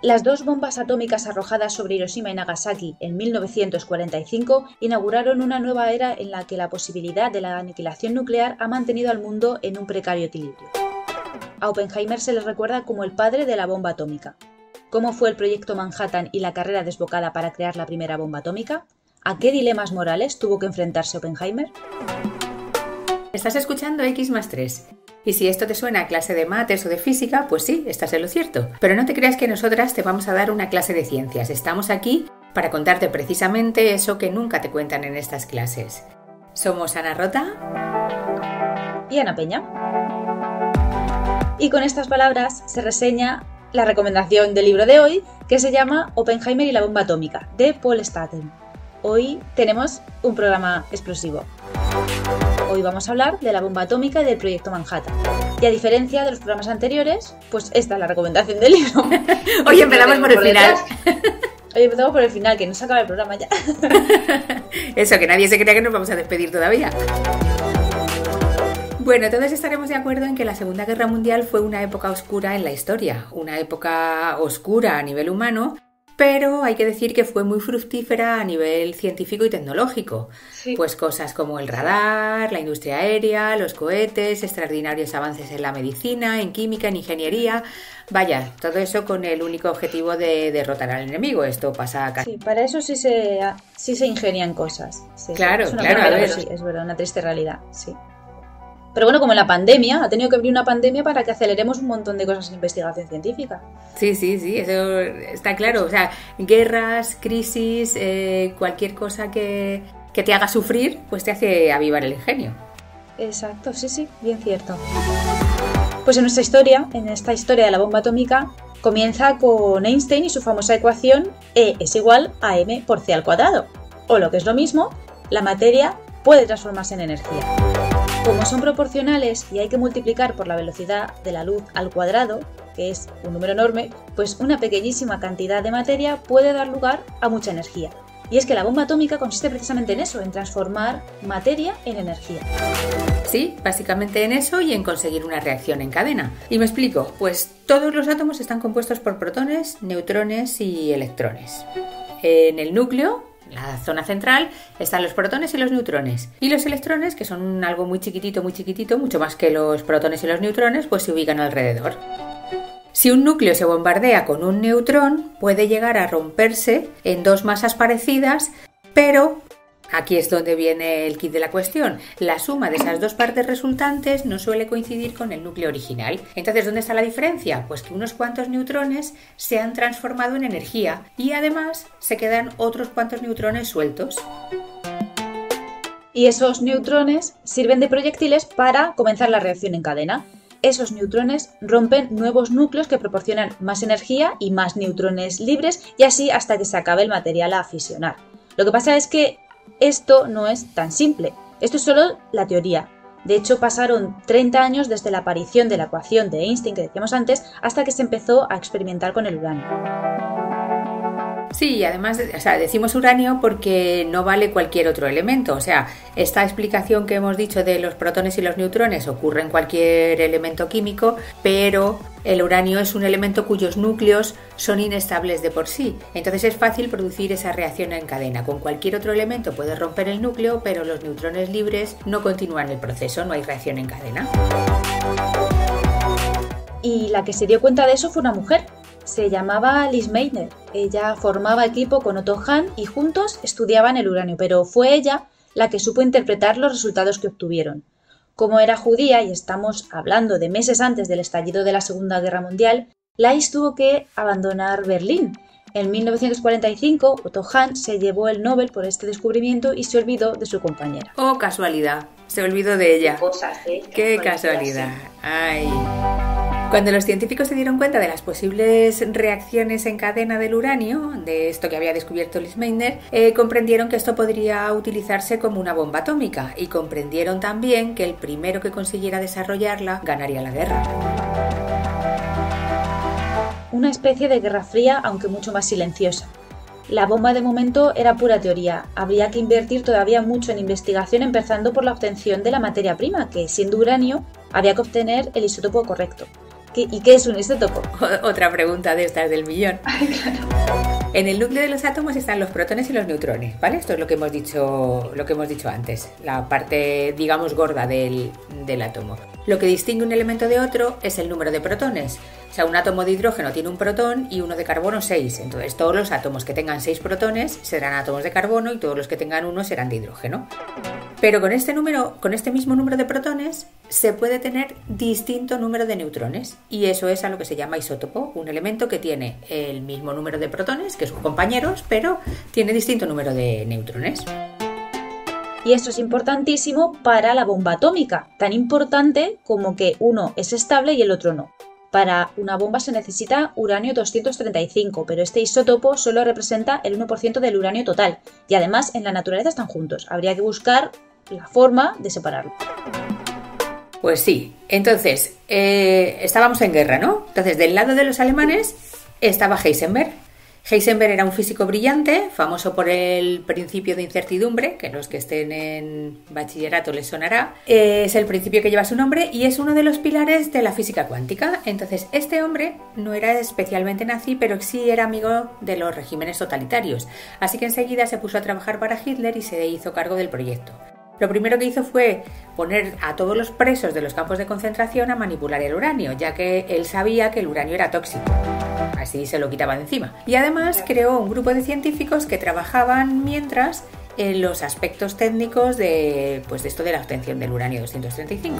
Las dos bombas atómicas arrojadas sobre Hiroshima y Nagasaki en 1945 inauguraron una nueva era en la que la posibilidad de la aniquilación nuclear ha mantenido al mundo en un precario equilibrio. A Oppenheimer se le recuerda como el padre de la bomba atómica. ¿Cómo fue el proyecto Manhattan y la carrera desbocada para crear la primera bomba atómica? ¿A qué dilemas morales tuvo que enfrentarse Oppenheimer? Estás escuchando X+3. Y si esto te suena a clase de mates o de física, pues sí, estás en lo cierto. Pero no te creas que nosotras te vamos a dar una clase de ciencias. Estamos aquí para contarte precisamente eso que nunca te cuentan en estas clases. Somos Ana Rota y Ana Peña. Y con estas palabras se reseña la recomendación del libro de hoy, que se llama Oppenheimer y la bomba atómica, de Paul Staten. Hoy tenemos un programa explosivo. Hoy vamos a hablar de la bomba atómica y del proyecto Manhattan. Y a diferencia de los programas anteriores, pues esta es la recomendación del libro. Hoy empezamos por el final. Hoy empezamos por el final, que no se acaba el programa ya. Eso, que nadie se crea que nos vamos a despedir todavía. Bueno, todos estaremos de acuerdo en que la Segunda Guerra Mundial fue una época oscura en la historia, una época oscura a nivel humano, pero hay que decir que fue muy fructífera a nivel científico y tecnológico. Sí. Pues cosas como el radar, la industria aérea, los cohetes, extraordinarios avances en la medicina, en química, en ingeniería. Vaya, todo eso con el único objetivo de derrotar al enemigo. Esto pasa acá. Sí, para eso sí se ingenian cosas. Sí, claro, es claro. Pena, pero sí, es verdad, una triste realidad, sí. Pero bueno, como en la pandemia, ha tenido que abrir una pandemia para que aceleremos un montón de cosas en investigación científica. Sí, eso está claro. O sea, guerras, crisis, cualquier cosa que te haga sufrir, pues te hace avivar el ingenio. Exacto, sí, bien cierto. Pues en esta historia de la bomba atómica, comienza con Einstein y su famosa ecuación E es igual a m por c al cuadrado. O lo que es lo mismo, la materia puede transformarse en energía. Como son proporcionales y hay que multiplicar por la velocidad de la luz al cuadrado, que es un número enorme, pues una pequeñísima cantidad de materia puede dar lugar a mucha energía. Y es que la bomba atómica consiste precisamente en eso, en transformar materia en energía. Sí, básicamente en eso y en conseguir una reacción en cadena. Y me explico, pues todos los átomos están compuestos por protones, neutrones y electrones. En el núcleo, la zona central, están los protones y los neutrones. Y los electrones, que son algo muy chiquitito, mucho más que los protones y los neutrones, pues se ubican alrededor. Si un núcleo se bombardea con un neutrón, puede llegar a romperse en dos masas parecidas, pero aquí es donde viene el quid de la cuestión. La suma de esas dos partes resultantes no suele coincidir con el núcleo original. Entonces, ¿dónde está la diferencia? Pues que unos cuantos neutrones se han transformado en energía y además se quedan otros cuantos neutrones sueltos. Y esos neutrones sirven de proyectiles para comenzar la reacción en cadena. Esos neutrones rompen nuevos núcleos que proporcionan más energía y más neutrones libres y así hasta que se acabe el material a fisionar. Lo que pasa es que esto no es tan simple. Esto es solo la teoría. De hecho, pasaron 30 años desde la aparición de la ecuación de Einstein que decíamos antes hasta que se empezó a experimentar con el uranio. Sí, además, decimos uranio porque no vale cualquier otro elemento. O sea, esta explicación que hemos dicho de los protones y los neutrones ocurre en cualquier elemento químico, pero el uranio es un elemento cuyos núcleos son inestables de por sí. Entonces es fácil producir esa reacción en cadena. Con cualquier otro elemento puedes romper el núcleo, pero los neutrones libres no continúan el proceso, no hay reacción en cadena. Y la que se dio cuenta de eso fue una mujer. Se llamaba Lise Meitner. Ella formaba equipo con Otto Hahn y juntos estudiaban el uranio, pero fue ella la que supo interpretar los resultados que obtuvieron. Como era judía, y estamos hablando de meses antes del estallido de la Segunda Guerra Mundial, Lise tuvo que abandonar Berlín. En 1945, Otto Hahn se llevó el Nobel por este descubrimiento y se olvidó de su compañera. ¡Oh, casualidad! Se olvidó de ella. Cosas, ¡Qué casualidad! ¡Ay! Cuando los científicos se dieron cuenta de las posibles reacciones en cadena del uranio, de esto que había descubierto Lise Meitner, comprendieron que esto podría utilizarse como una bomba atómica y comprendieron también que el primero que consiguiera desarrollarla ganaría la guerra. Una especie de guerra fría, aunque mucho más silenciosa. La bomba de momento era pura teoría. Habría que invertir todavía mucho en investigación, empezando por la obtención de la materia prima, que siendo uranio había que obtener el isótopo correcto, ¿Y qué es un isótopo? Otra pregunta de estas del millón. Ay, claro. En el núcleo de los átomos están los protones y los neutrones, ¿vale? Esto es lo que hemos dicho antes, la parte, digamos, gorda del átomo. Lo que distingue un elemento de otro es el número de protones. O sea, un átomo de hidrógeno tiene un protón y uno de carbono 6. Entonces, todos los átomos que tengan 6 protones serán átomos de carbono y todos los que tengan 1 serán de hidrógeno. Pero con este mismo número de protones se puede tener distinto número de neutrones y eso es a lo que se llama isótopo, un elemento que tiene el mismo número de protones que sus compañeros, pero tiene distinto número de neutrones. Y esto es importantísimo para la bomba atómica, tan importante como que uno es estable y el otro no. Para una bomba se necesita uranio 235, pero este isótopo solo representa el 1% del uranio total y además en la naturaleza están juntos. Habría que buscar la forma de separarlo. Pues sí, entonces estábamos en guerra, ¿no? Entonces del lado de los alemanes estaba Heisenberg. Heisenberg era un físico brillante, famoso por el principio de incertidumbre, que los que estén en bachillerato les sonará. Es el principio que lleva su nombre y es uno de los pilares de la física cuántica. Entonces, este hombre no era especialmente nazi, pero sí era amigo de los regímenes totalitarios. Así que enseguida se puso a trabajar para Hitler y se hizo cargo del proyecto. Lo primero que hizo fue poner a todos los presos de los campos de concentración a manipular el uranio, ya que él sabía que el uranio era tóxico. Así se lo quitaba de encima. Y además creó un grupo de científicos que trabajaban mientras en los aspectos técnicos de esto de la obtención del uranio 235.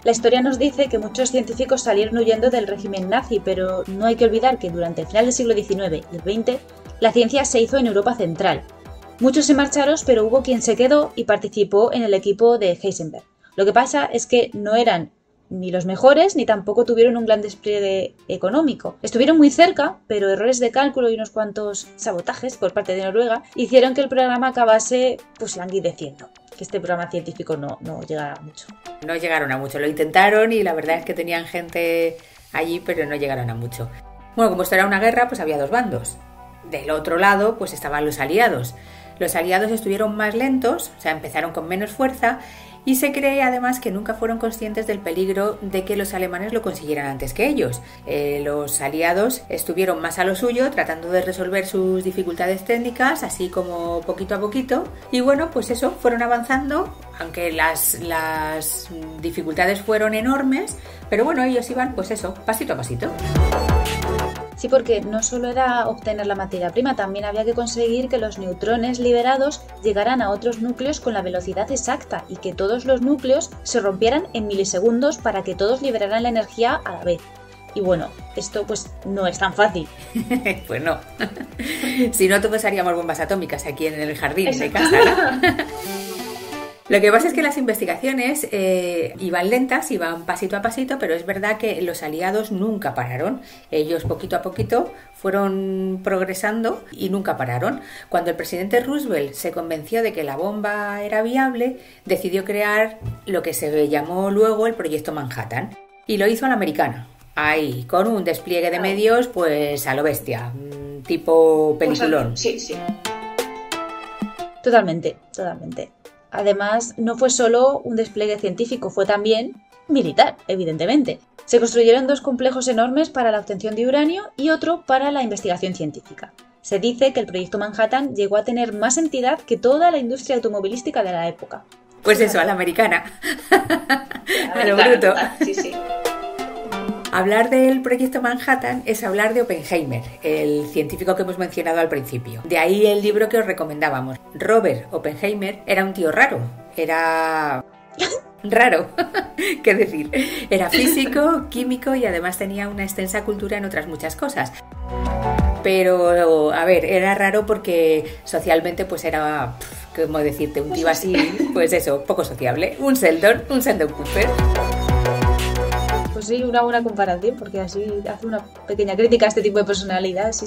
La historia nos dice que muchos científicos salieron huyendo del régimen nazi, pero no hay que olvidar que durante el final del siglo XIX y el XX la ciencia se hizo en Europa Central. Muchos se marcharon, pero hubo quien se quedó y participó en el equipo de Heisenberg. Lo que pasa es que no eran ni los mejores ni tampoco tuvieron un gran despliegue económico. Estuvieron muy cerca, pero errores de cálculo y unos cuantos sabotajes por parte de Noruega hicieron que el programa acabase languideciendo, que este programa científico no llegara a mucho. No llegaron a mucho, lo intentaron y la verdad es que tenían gente allí, pero no llegaron a mucho. Bueno, como esto era una guerra, pues había dos bandos. Del otro lado, pues estaban los aliados. Los aliados estuvieron más lentos, o sea, empezaron con menos fuerza y se cree además que nunca fueron conscientes del peligro de que los alemanes lo consiguieran antes que ellos. Los aliados estuvieron más a lo suyo, tratando de resolver sus dificultades técnicas, así como poquito a poquito. Y bueno, pues eso, fueron avanzando, aunque las dificultades fueron enormes, pero bueno, ellos iban, pues eso, pasito a pasito. Sí, porque no solo era obtener la materia prima, también había que conseguir que los neutrones liberados llegaran a otros núcleos con la velocidad exacta y que todos los núcleos se rompieran en milisegundos para que todos liberaran la energía a la vez. Y bueno, esto pues no es tan fácil. Pues no. Si no, todos haríamos bombas atómicas aquí en el jardín de casa, ¿no? Lo que pasa es que las investigaciones iban lentas, iban pasito a pasito, pero es verdad que los aliados nunca pararon. Ellos poquito a poquito fueron progresando y nunca pararon. Cuando el presidente Roosevelt se convenció de que la bomba era viable, decidió crear lo que se llamó luego el Proyecto Manhattan. Y lo hizo a la americana. Ahí, con un despliegue de medios, pues a lo bestia, tipo peliculón. Sí. Totalmente. Además, no fue solo un despliegue científico, fue también militar, evidentemente. Se construyeron dos complejos enormes para la obtención de uranio y otro para la investigación científica. Se dice que el proyecto Manhattan llegó a tener más entidad que toda la industria automovilística de la época. Pues eso, a la americana. A lo bruto. Sí. Hablar del proyecto Manhattan es hablar de Oppenheimer, el científico que hemos mencionado al principio. De ahí el libro que os recomendábamos. Robert Oppenheimer era un tío raro. Era raro, qué decir. Era físico, químico y además tenía una extensa cultura en otras muchas cosas. Pero, a ver, era raro porque socialmente pues era, ¿cómo decirte? Un tío así, pues eso, poco sociable. Un Sheldon Cooper. Pues sí, una buena comparación, porque así hace una pequeña crítica a este tipo de personalidad, sí.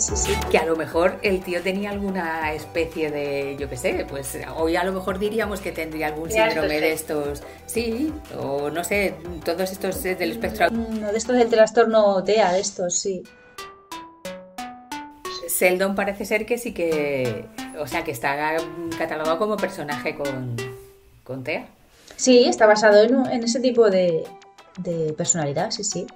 Que a lo mejor el tío tenía alguna especie de, yo qué sé, pues hoy a lo mejor diríamos que tendría algún síndrome de estos, sí, o no sé, todos estos del espectro. No, de estos del trastorno TEA, de estos, sí. Sheldon parece ser que sí que, o sea, que está catalogado como personaje con TEA. Sí, está basado en ese tipo de personalidad, sí, sí.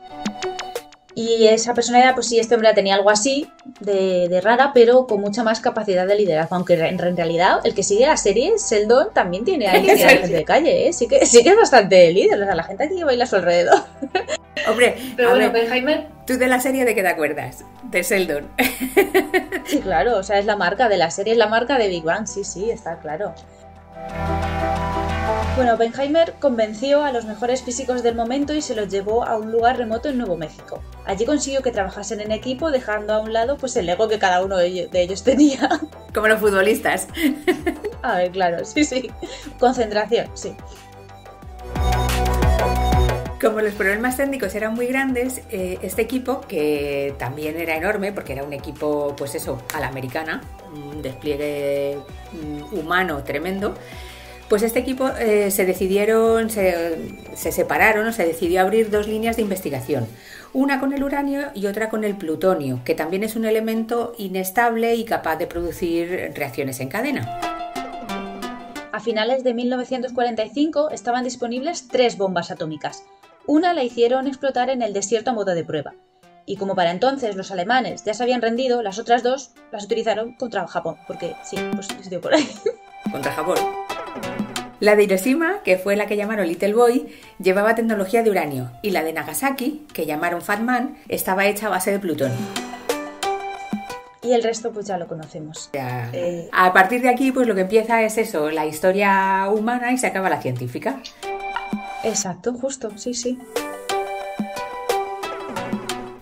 Y esa personalidad, pues sí, este hombre tenía algo así de rara, pero con mucha más capacidad de liderazgo. Aunque en realidad el que sigue la serie, Sheldon, también tiene ahí gente de calle, ¿eh? Sí que es bastante líder. O sea, la gente aquí baila a su alrededor. Hombre, pero bueno, Oppenheimer... ¿Tú de la serie de qué te acuerdas? De Sheldon. Sí, claro, o sea, es la marca de la serie, es la marca de Big Bang, sí, está claro. Bueno, Oppenheimer convenció a los mejores físicos del momento y se los llevó a un lugar remoto en Nuevo México. Allí consiguió que trabajasen en equipo, dejando a un lado pues el ego que cada uno de ellos tenía. Como los futbolistas. A ver, claro, sí. Concentración, sí. Como los problemas técnicos eran muy grandes, este equipo, que también era enorme, porque era un equipo, pues eso, a la americana, un despliegue humano tremendo, pues este equipo se separaron, o se decidió abrir dos líneas de investigación, una con el uranio y otra con el plutonio, que también es un elemento inestable y capaz de producir reacciones en cadena. A finales de 1945 estaban disponibles 3 bombas atómicas. Una la hicieron explotar en el desierto a modo de prueba. Y como para entonces los alemanes ya se habían rendido, las otras 2 las utilizaron contra Japón, porque sí, pues les dio por ahí. Contra Japón. La de Hiroshima, que fue la que llamaron Little Boy, llevaba tecnología de uranio, y la de Nagasaki, que llamaron Fat Man, estaba hecha a base de plutonio. Y el resto pues ya lo conocemos. A partir de aquí pues lo que empieza es eso, la historia humana, y se acaba la científica. Exacto, justo, sí.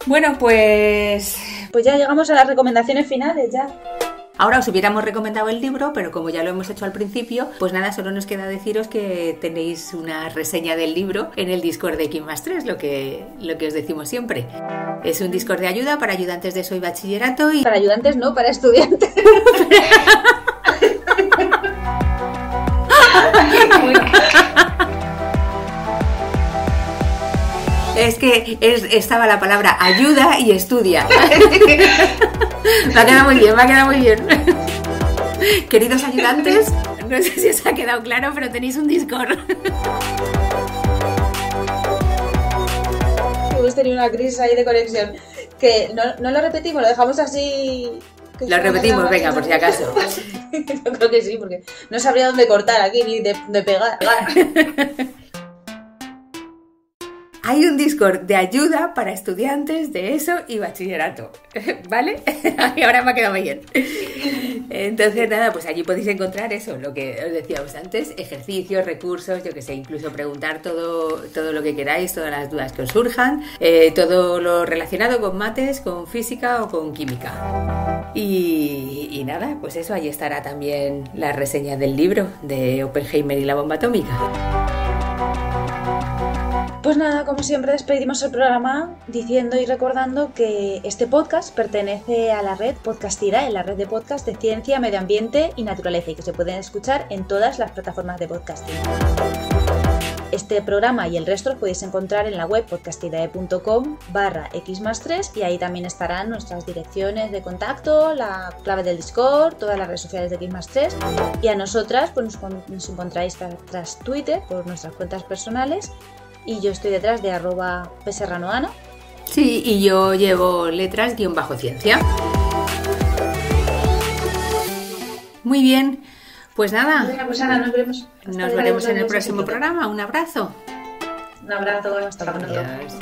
Bueno, pues ya llegamos a las recomendaciones finales ya. Ahora os hubiéramos recomendado el libro, pero como ya lo hemos hecho al principio, pues nada, solo nos queda deciros que tenéis una reseña del libro en el Discord de X+3, lo que os decimos siempre. Es un Discord de ayuda para ayudantes de ESO y bachillerato y... Para ayudantes no, para estudiantes. Es que estaba la palabra ayuda y estudia. Me ha quedado muy bien. Queridos ayudantes, no sé si os ha quedado claro, pero tenéis un Discord. Hemos tenido una crisis ahí de conexión. Que no lo repetimos, lo dejamos así... Lo repetimos, venga, por si acaso. Yo creo que sí, porque no sabría dónde cortar aquí ni de pegar. Hay un Discord de ayuda para estudiantes de ESO y bachillerato, ¿vale? Y ahora me ha quedado bien. Entonces, nada, pues allí podéis encontrar eso, lo que os decíamos antes, ejercicios, recursos, yo que sé, incluso preguntar todo lo que queráis, todas las dudas que os surjan, todo lo relacionado con mates, con física o con química. Y nada, pues eso, ahí estará también la reseña del libro de Oppenheimer y la bomba atómica. Pues nada, como siempre despedimos el programa diciendo y recordando que este podcast pertenece a la red Podcastira, en la red de podcast de ciencia, medio ambiente y naturaleza, y que se pueden escuchar en todas las plataformas de podcasting. Este programa y el resto los podéis encontrar en la web podcastidae.com/x+3, y ahí también estarán nuestras direcciones de contacto, la clave del Discord, todas las redes sociales de x+3, y a nosotras pues nos encontráis tras Twitter por nuestras cuentas personales. Y yo estoy detrás de @pserranoana. Sí, y yo llevo letras_ciencia. Muy bien, pues nada. Venga, pues Ana, nos veremos. Nos veremos en el próximo programa. Un abrazo. Un abrazo, hasta pronto. Adiós.